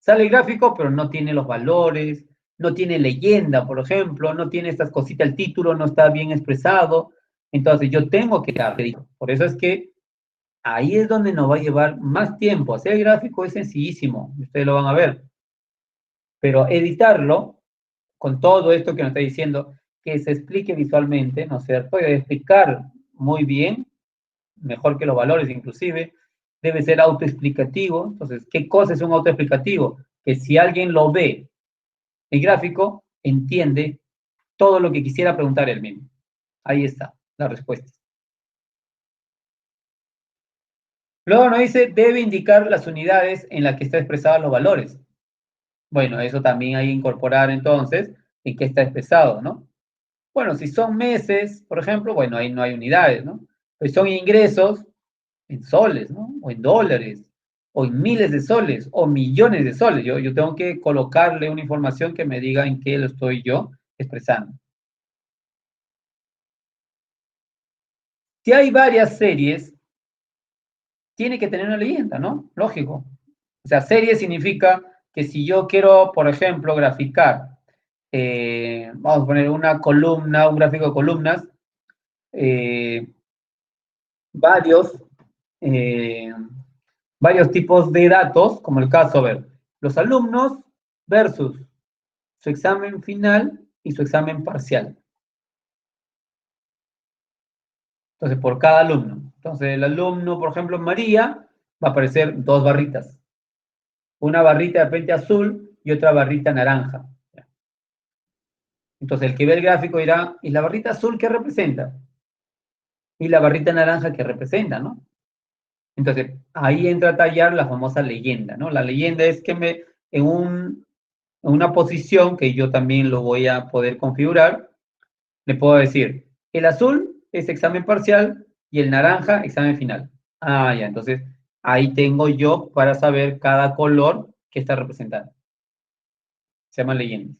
Sale el gráfico, pero no tiene los valores, no tiene leyenda, por ejemplo, no tiene estas cositas, el título no está bien expresado. Entonces yo tengo que darle. Por eso es que ahí es donde nos va a llevar más tiempo. Hacer el gráfico es sencillísimo, ustedes lo van a ver. Pero editarlo, con todo esto que nos está diciendo, que se explique visualmente, ¿no es cierto? Y explicar muy bien, mejor que los valores inclusive, debe ser autoexplicativo. Entonces, ¿qué cosa es un autoexplicativo? Que si alguien lo ve el gráfico, entiende todo lo que quisiera preguntar él mismo. Ahí está la respuesta. Luego nos dice, debe indicar las unidades en las que está expresado los valores. Bueno, eso también hay que incorporar entonces en qué está expresado, ¿no? Bueno, si son meses, por ejemplo, bueno, ahí no hay unidades, ¿no? Pues son ingresos en soles, ¿no? O en dólares, o en miles de soles, o millones de soles. Yo tengo que colocarle una información que me diga en qué lo estoy yo expresando. Si hay varias series, tiene que tener una leyenda, ¿no? Lógico. O sea, serie significa que si yo quiero, por ejemplo, graficar, vamos a poner una columna, un gráfico de columnas, eh, varios, eh, varios tipos de datos, como el caso, a ver, los alumnos versus su examen final y su examen parcial. Entonces, por cada alumno. Entonces, el alumno, por ejemplo, María, va a aparecer dos barritas. una barrita de repente azul y otra barrita naranja. Entonces, el que ve el gráfico dirá, ¿y la barrita azul qué representa? ¿Y la barrita naranja qué representa, no? Entonces, ahí entra a tallar la famosa leyenda, ¿no? La leyenda es que en una posición que yo también lo voy a poder configurar, le puedo decir, el azul es examen parcial y el naranja examen final. Ah, ya, entonces ahí tengo yo para saber cada color que está representando. Se llama leyendas.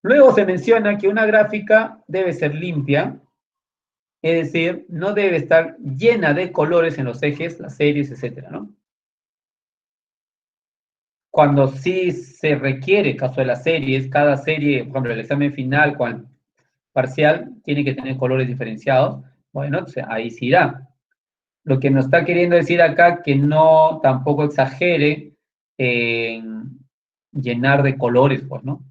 Luego se menciona que una gráfica debe ser limpia, es decir, no debe estar llena de colores en los ejes, las series, etcétera, ¿no? Cuando sí se requiere, caso de las series, cada serie, por ejemplo, el examen final, cual parcial, tiene que tener colores diferenciados, bueno, entonces ahí sí irá. Lo que nos está queriendo decir acá que no tampoco exagere en llenar de colores, pues, ¿no?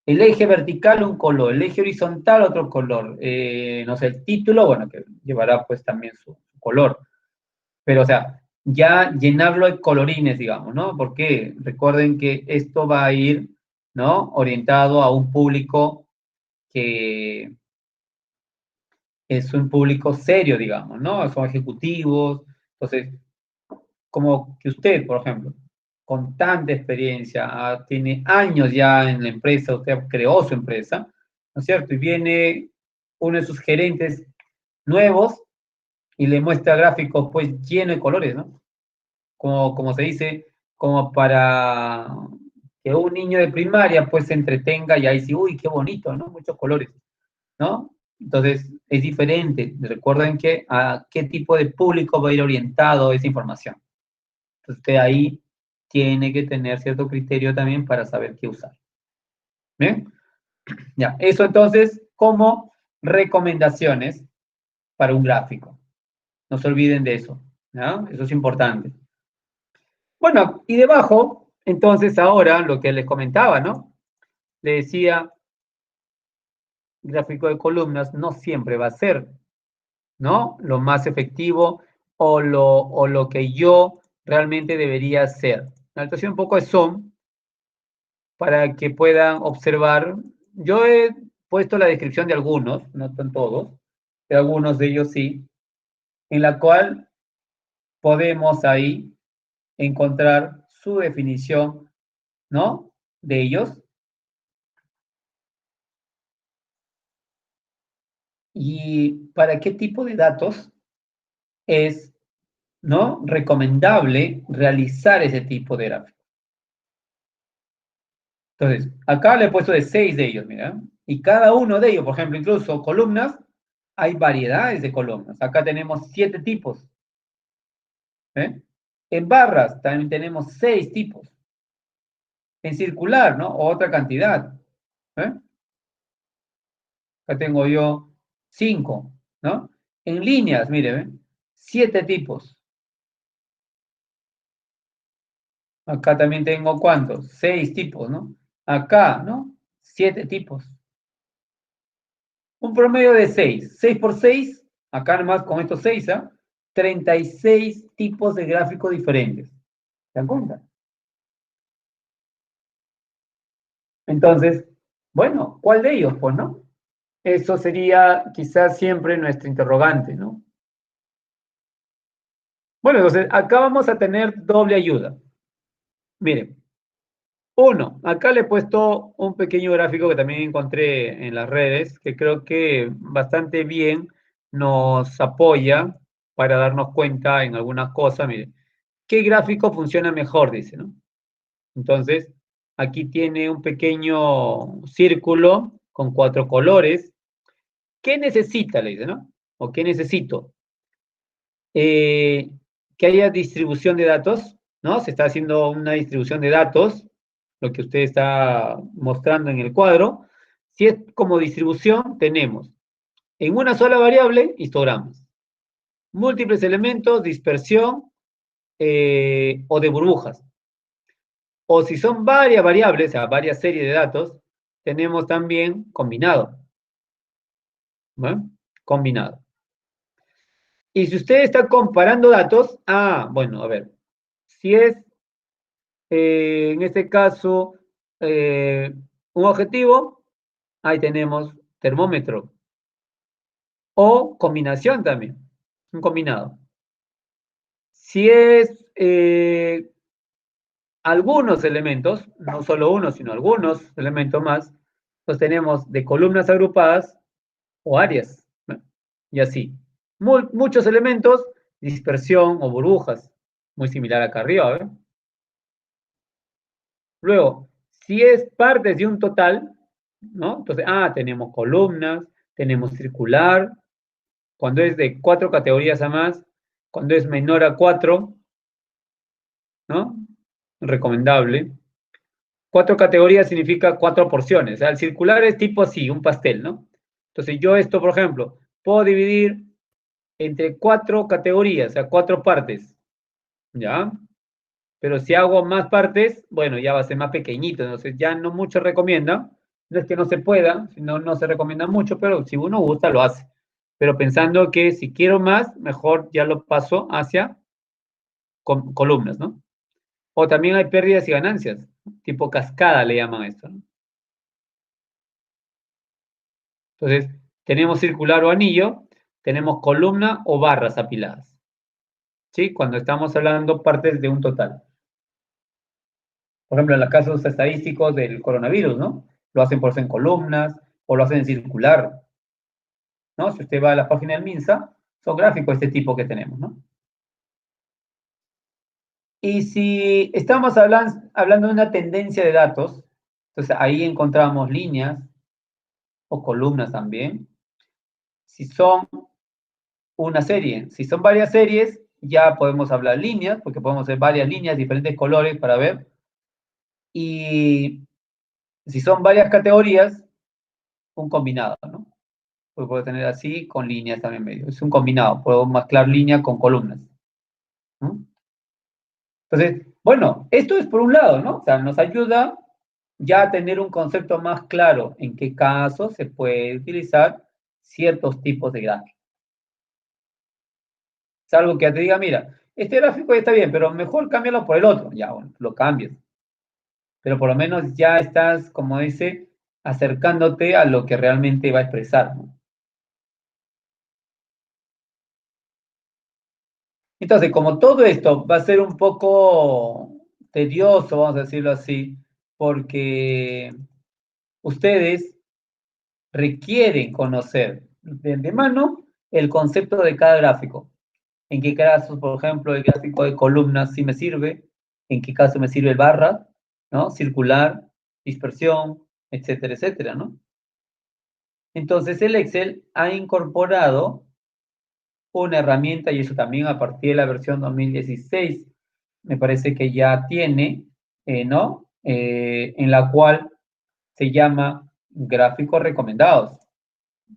El eje vertical un color, el eje horizontal otro color, no sé, el título, bueno, que llevará pues también su color. Pero, o sea, ya llenarlo de colorines, digamos, ¿no? Porque recuerden que esto va a ir, ¿no? Orientado a un público que es un público serio, digamos, ¿no? Son ejecutivos. Entonces, como que usted, por ejemplo, con tanta experiencia, tiene años ya en la empresa, usted creó su empresa, ¿no es cierto? Y viene uno de sus gerentes nuevos y le muestra gráficos pues llenos de colores, ¿no? Como se dice, como para que un niño de primaria pues se entretenga y ahí sí, uy, qué bonito, ¿no? Muchos colores, ¿no? Entonces, es diferente. Recuerden que a qué tipo de público va a ir orientado esa información. Entonces, usted ahí tiene que tener cierto criterio también para saber qué usar. ¿Bien? Ya, eso entonces como recomendaciones para un gráfico. No se olviden de eso, ¿no? Eso es importante. Bueno, y debajo, entonces ahora lo que les comentaba, ¿no? Le decía, gráfico de columnas no siempre va a ser, ¿no? Lo más efectivo o lo que yo realmente debería hacer. La actuación un poco de zoom para que puedan observar. Yo he puesto la descripción de algunos, no son todos, de algunos de ellos sí, en la cual podemos ahí encontrar su definición, ¿no? De ellos y para qué tipo de datos es, ¿no? Recomendable realizar ese tipo de gráfico. Entonces, acá le he puesto de 6 de ellos, mira, y cada uno de ellos, por ejemplo, incluso columnas, hay variedades de columnas. Acá tenemos 7 tipos. ¿Eh? En barras también tenemos 6 tipos. En circular, ¿no? Otra cantidad. ¿Eh? Acá tengo yo 5, ¿no? En líneas, mire, ¿eh? 7 tipos. Acá también tengo ¿cuántos? 6 tipos, ¿no? Acá, ¿no? 7 tipos. Un promedio de 6. 6 por 6, acá nomás con estos 6, ¿ah? 36 tipos de gráficos diferentes. ¿Se dan cuenta? Entonces, bueno, ¿cuál de ellos? Pues, ¿no? Eso sería quizás siempre nuestro interrogante, ¿no? Bueno, entonces acá vamos a tener doble ayuda. Miren, uno, acá le he puesto un pequeño gráfico que también encontré en las redes, que creo que bastante bien nos apoya para darnos cuenta en algunas cosas. Miren, ¿qué gráfico funciona mejor? Dice, ¿no? Entonces, aquí tiene un pequeño círculo con 4 colores. ¿Qué necesita? Le dice, ¿no? ¿O qué necesito? eh, que haya distribución de datos, ¿no? Se está haciendo una distribución de datos, lo que usted está mostrando en el cuadro. Si es como distribución, tenemos en una sola variable histogramas, múltiples elementos, dispersión o de burbujas. O si son varias variables, o sea, varias series de datos, tenemos también combinado. ¿No? Combinado. Y si usted está comparando datos, bueno, a ver, si es en este caso un objetivo, ahí tenemos termómetro o combinación también, un combinado. Si es algunos elementos, no solo uno, sino algunos elementos más, los tenemos de columnas agrupadas o áreas, ¿no? Y así. Muchos elementos, dispersión o burbujas, muy similar acá arriba, ¿ver? Luego, si es parte de un total, ¿no? Entonces, tenemos columnas, tenemos circular, cuando es de 4 categorías a más, cuando es menor a 4, ¿no? Recomendable. 4 categorías significa 4 porciones. O sea, el circular es tipo así, un pastel, ¿no? Entonces, yo esto, por ejemplo, puedo dividir entre 4 categorías, o sea, 4 partes, ¿ya? Pero si hago más partes, bueno, ya va a ser más pequeñito, entonces ya no mucho recomienda. No es que no se pueda, sino no se recomienda mucho, pero si uno gusta, lo hace. Pero pensando que si quiero más, mejor ya lo paso hacia columnas, ¿no? O también hay pérdidas y ganancias, tipo cascada le llaman esto, ¿no? Entonces, tenemos circular o anillo, tenemos columna o barras apiladas, ¿sí? Cuando estamos hablando partes de un total. Por ejemplo, en los casos estadísticos del coronavirus, ¿no? Lo hacen por en columnas o lo hacen en circular, ¿no? Si usted va a la página del MINSA, son gráficos de este tipo que tenemos, ¿no? Y si estamos hablando de una tendencia de datos, entonces ahí encontramos líneas o columnas también. Si son una serie, si son varias series, ya podemos hablar líneas, porque podemos hacer varias líneas, diferentes colores para ver. Y si son varias categorías, un combinado, ¿no? Pues puedo tener así con líneas también en medio. Es un combinado, puedo mezclar línea con columnas, ¿no? Entonces, bueno, esto es por un lado, ¿no? O sea, nos ayuda ya a tener un concepto más claro en qué casos se puede utilizar ciertos tipos de gráficos. Es algo que te diga, mira, este gráfico está bien, pero mejor cámbialo por el otro. Ya, bueno, lo cambias. Pero por lo menos ya estás, como dice, acercándote a lo que realmente va a expresar, ¿no? Entonces, como todo esto va a ser un poco tedioso, vamos a decirlo así, porque ustedes requieren conocer de antemano el concepto de cada gráfico. En qué casos, por ejemplo, el gráfico de columnas sí me sirve, en qué caso me sirve el barra, ¿no? Circular, dispersión, etcétera, etcétera, ¿no? Entonces, el Excel ha incorporado una herramienta, y eso también a partir de la versión 2016, me parece que ya tiene, ¿no? En la cual se llama gráficos recomendados,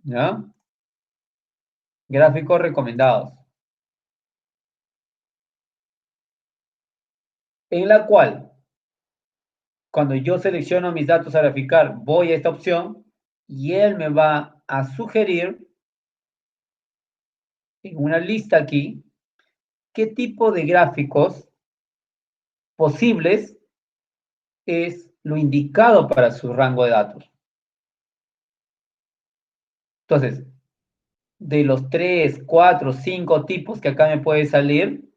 ¿ya? Gráficos recomendados, en la cual, cuando yo selecciono mis datos a graficar, voy a esta opción y él me va a sugerir en una lista aquí qué tipo de gráficos posibles es lo indicado para su rango de datos. Entonces, de los 3, 4, 5 tipos que acá me puede salir,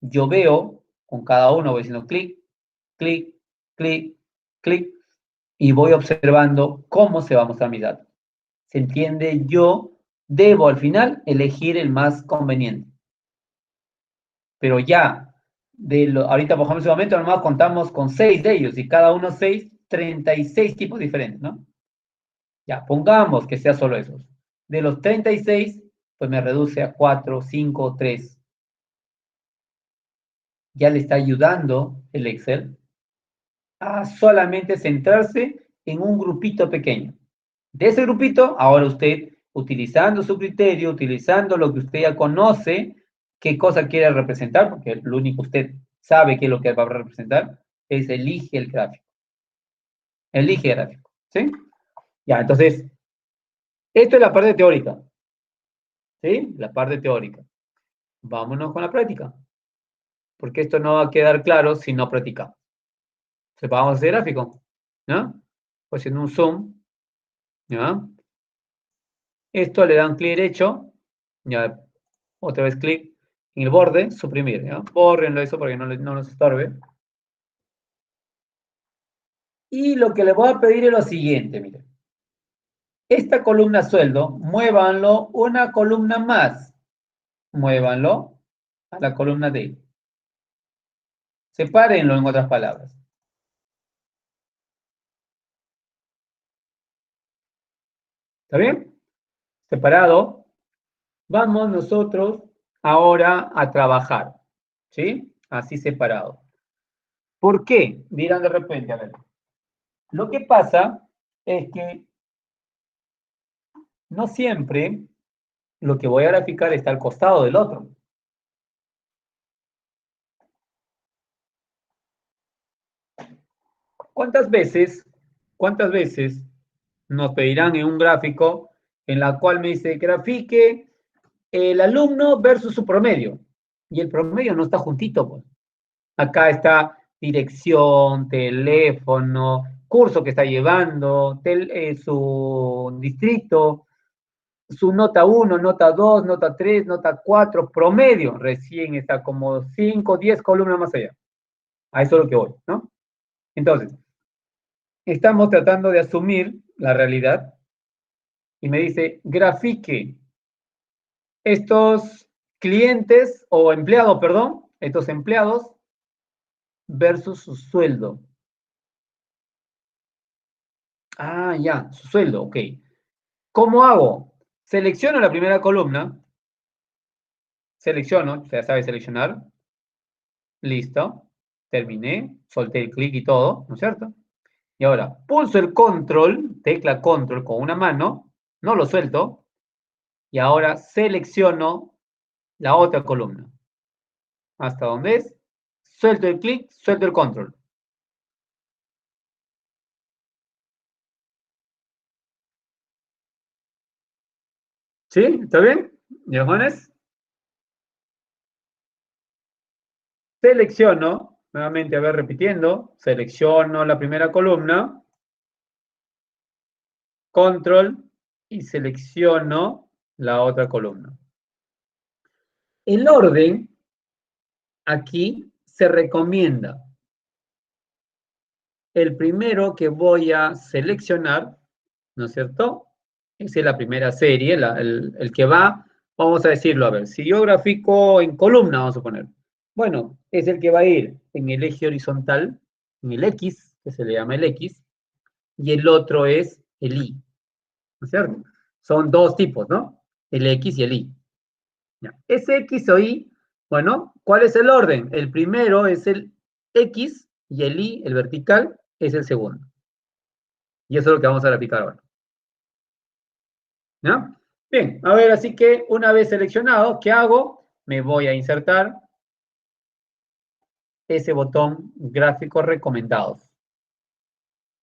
yo veo con cada uno, voy diciendo clic, clic, clic, clic, y voy observando cómo se va a mostrar mis datos. ¿Se entiende? Yo debo al final elegir el más conveniente. Pero ya, ahorita por ejemplo en este momento nomás contamos con 6 de ellos y cada uno 6, 36 tipos diferentes, ¿no? Ya, pongamos que sea solo esos. De los 36, pues me reduce a 4, 5, 3. Ya le está ayudando el Excel a solamente centrarse en un grupito pequeño. De ese grupito, ahora usted, utilizando su criterio, utilizando lo que usted ya conoce, qué cosa quiere representar, porque lo único que usted sabe qué es lo que va a representar, es elige el gráfico. Elige el gráfico, ¿sí? Ya, entonces, esto es la parte teórica, ¿sí? La parte teórica. Vámonos con la práctica. Porque esto no va a quedar claro si no practicamos. Sepamos ese gráfico, ¿no? Pues en un zoom, ¿ya? Esto le dan clic derecho, ya, otra vez clic en el borde, suprimir, ¿ya? Bórrenlo eso para que no nos estorbe. Y lo que le voy a pedir es lo siguiente, miren. Esta columna sueldo, muévanlo una columna más. Muévanlo a la columna D. Sepárenlo en otras palabras. ¿Está bien? Separado. Vamos nosotros ahora a trabajar. ¿Sí? Así separado. ¿Por qué? Dirán de repente, a ver. Lo que pasa es que no siempre lo que voy a graficar está al costado del otro. ¿Cuántas veces nos pedirán en un gráfico en la cual me dice grafique el alumno versus su promedio? Y el promedio no está juntito, pues. Acá está dirección, teléfono, curso que está llevando, su distrito, su nota 1, nota 2, nota 3, nota 4, promedio, recién está como 5, 10 columnas más allá. A eso es lo que voy, ¿no? Entonces, estamos tratando de asumir la realidad y me dice, grafique estos clientes o empleados, perdón, estos empleados versus su sueldo. Ah, ya, su sueldo, ok. ¿Cómo hago? Selecciono la primera columna, selecciono, ya sabe seleccionar, listo, terminé, solté el clic y todo, ¿no es cierto? Y ahora, pulso el control, tecla control con una mano, no lo suelto, y ahora selecciono la otra columna. ¿Hasta dónde es? Suelto el clic, suelto el control. ¿Sí? ¿Está bien? Johannes, selecciono, nuevamente, a ver, repitiendo, selecciono la primera columna, control, y selecciono la otra columna. El orden aquí se recomienda. El primero que voy a seleccionar, ¿no es cierto? Esa es la primera serie, el que va, vamos a decirlo, a ver, si yo grafico en columna, vamos a poner, bueno, es el que va a ir en el eje horizontal, en el X, que se le llama el X, y el otro es el Y, ¿no es cierto? Son dos tipos, ¿no? El X y el Y. Ya. Ese X o Y, bueno, ¿cuál es el orden? El primero es el X y el Y, el vertical, es el segundo. Y eso es lo que vamos a graficar ahora. ¿Ya? Bien, a ver, así que una vez seleccionado, ¿qué hago? Me voy a insertar ese botón gráficos recomendados.